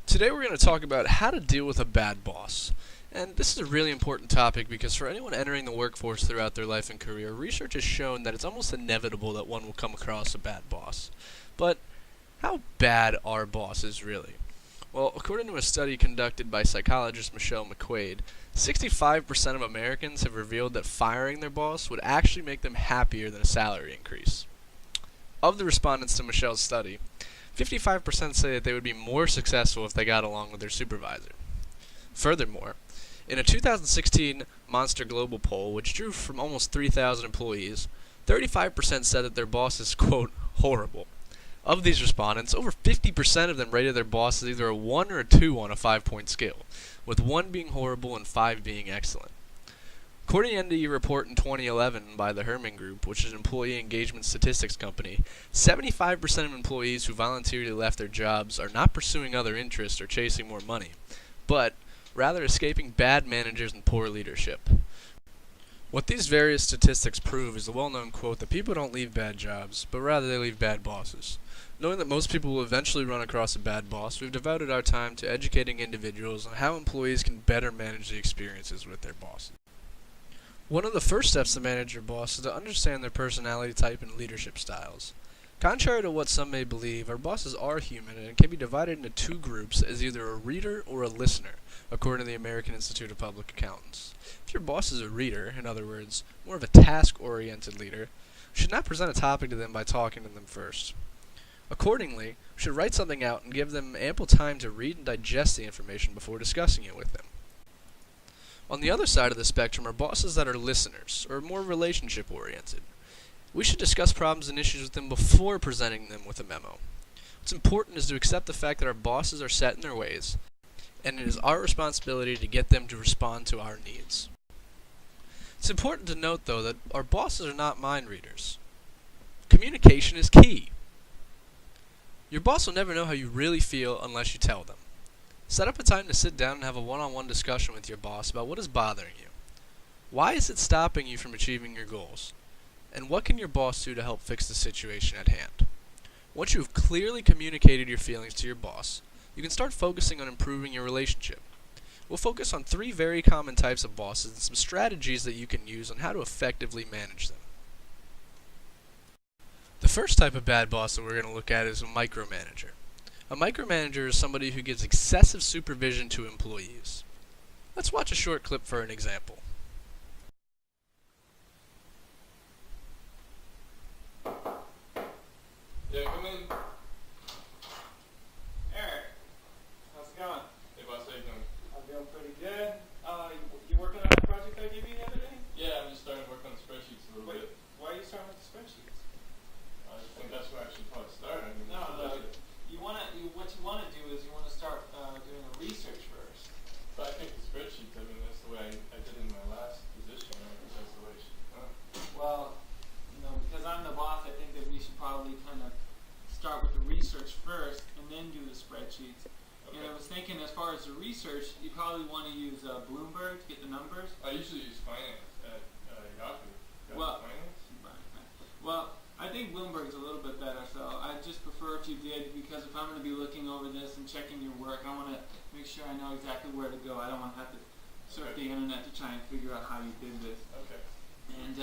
Today we're going to talk about how to deal with a bad boss. And this is a really important topic because for anyone entering the workforce throughout their life and career, research has shown that it's almost inevitable that one will come across a bad boss. But how bad are bosses really? Well, according to a study conducted by psychologist Michelle McQuaid, 65% of Americans have revealed that firing their boss would actually make them happier than a salary increase. Of the respondents to Michelle's study, 55% say that they would be more successful if they got along with their supervisor. Furthermore, in a 2016 Monster Global poll, which drew from almost 3,000 employees, 35% said that their boss is, quote, horrible. Of these respondents, over 50% of them rated their boss as either a 1 or a 2 on a 5-point scale, with 1 being horrible and 5 being excellent. According to an NDE report in 2011 by the Herman Group, which is an employee engagement statistics company, 75% of employees who voluntarily left their jobs are not pursuing other interests or chasing more money, but rather escaping bad managers and poor leadership. What these various statistics prove is the well-known quote that people don't leave bad jobs, but rather they leave bad bosses. Knowing that most people will eventually run across a bad boss, we've devoted our time to educating individuals on how employees can better manage the experiences with their bosses. One of the first steps to manage your boss is to understand their personality type and leadership styles. Contrary to what some may believe, our bosses are human and can be divided into two groups as either a reader or a listener, according to the American Institute of Public Accountants. If your boss is a reader, in other words, more of a task-oriented leader, you should not present a topic to them by talking to them first. Accordingly, we should write something out and give them ample time to read and digest the information before discussing it with them. On the other side of the spectrum are bosses that are listeners, or more relationship-oriented. We should discuss problems and issues with them before presenting them with a memo. What's important is to accept the fact that our bosses are set in their ways, and it is our responsibility to get them to respond to our needs. It's important to note, though, that our bosses are not mind readers. Communication is key. Your boss will never know how you really feel unless you tell them. Set up a time to sit down and have a one-on-one discussion with your boss about what is bothering you. Why is it stopping you from achieving your goals? And what can your boss do to help fix the situation at hand? Once you have clearly communicated your feelings to your boss, you can start focusing on improving your relationship. We'll focus on 3 very common types of bosses and some strategies that you can use on how to effectively manage them. The first type of bad boss that we're going to look at is a micromanager. A micromanager is somebody who gives excessive supervision to employees. Let's watch a short clip for an example. Yeah, come in. Eric, how's it going? Hey, boss, how you doing? I'm doing pretty good. You working on a project I gave you the other day? Yeah, I'm just starting to work on the spreadsheets a little bit. Why are you starting with the spreadsheets? I think that's where I should probably start. I mean, No, what you want to do is you want to start doing a research first. But I think the spreadsheets, I mean, that's the way I did it in my last position. I think that's the way it should be done. Well, because I'm the boss, I think that we should probably kind of start with the research first and then do the spreadsheets. Okay. And I was thinking, as far as the research, you probably want to use Bloomberg to get the numbers. I usually use finance at Yahoo. Well- Finance? Right. Well, I think Bloomberg's a little bit better, so I just prefer if you did, because if I'm going to be looking over this and checking your work, I want to make sure I know exactly where to go. I don't want to have to surf the internet to try and figure out how you did this. Okay. And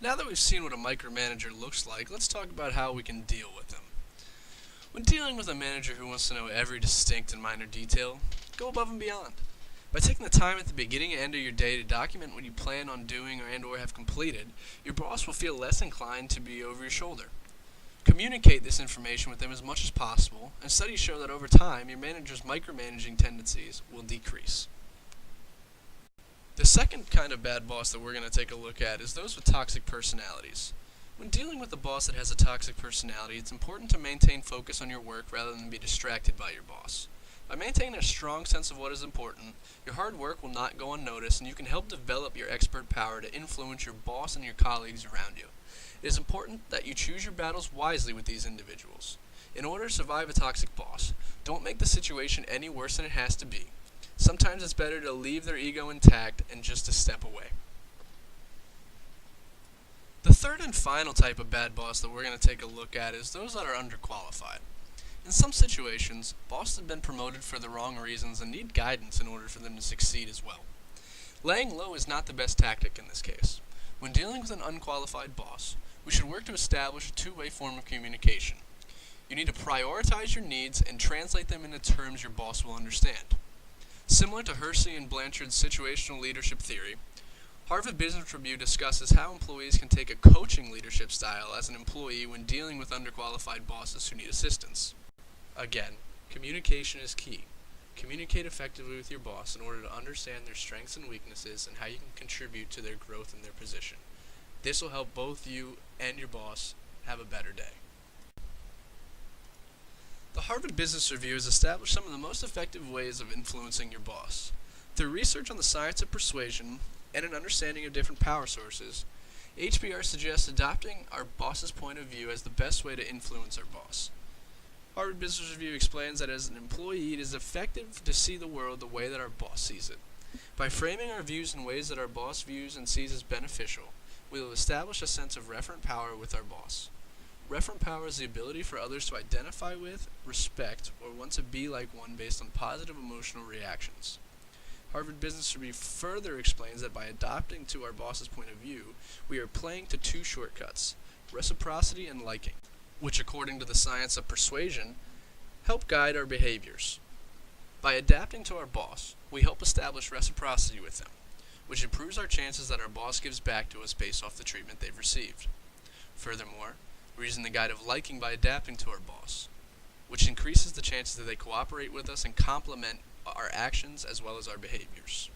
Now that we've seen what a micromanager looks like, let's talk about how we can deal with them. When dealing with a manager who wants to know every distinct and minor detail, go above and beyond. By taking the time at the beginning and end of your day to document what you plan on doing or have completed, your boss will feel less inclined to be over your shoulder. Communicate this information with them as much as possible, and studies show that over time, your manager's micromanaging tendencies will decrease. The second kind of bad boss that we're going to take a look at is those with toxic personalities. When dealing with a boss that has a toxic personality, it's important to maintain focus on your work rather than be distracted by your boss. By maintaining a strong sense of what is important, your hard work will not go unnoticed, and you can help develop your expert power to influence your boss and your colleagues around you. It is important that you choose your battles wisely with these individuals. In order to survive a toxic boss, don't make the situation any worse than it has to be. Sometimes it's better to leave their ego intact and just to step away. The third and final type of bad boss that we're going to take a look at is those that are underqualified. In some situations, bosses have been promoted for the wrong reasons and need guidance in order for them to succeed as well. Laying low is not the best tactic in this case. When dealing with an unqualified boss, we should work to establish a two-way form of communication. You need to prioritize your needs and translate them into terms your boss will understand. Similar to Hersey and Blanchard's situational leadership theory, Harvard Business Review discusses how employees can take a coaching leadership style as an employee when dealing with underqualified bosses who need assistance. Again, communication is key. Communicate effectively with your boss in order to understand their strengths and weaknesses and how you can contribute to their growth in their position. This will help both you and your boss have a better day. The Harvard Business Review has established some of the most effective ways of influencing your boss. Through research on the science of persuasion and an understanding of different power sources, HBR suggests adopting our boss's point of view as the best way to influence our boss. Harvard Business Review explains that as an employee, it is effective to see the world the way that our boss sees it. By framing our views in ways that our boss views and sees as beneficial, we will establish a sense of referent power with our boss. Referent power is the ability for others to identify with, respect, or want to be like one based on positive emotional reactions. Harvard Business Review further explains that by adopting to our boss's point of view, we are playing to two shortcuts, reciprocity and liking, which according to the science of persuasion, help guide our behaviors. By adapting to our boss, we help establish reciprocity with them, which improves our chances that our boss gives back to us based off the treatment they've received. Furthermore, we're using the guide of liking by adapting to our boss, which increases the chances that they cooperate with us and complement our actions as well as our behaviors.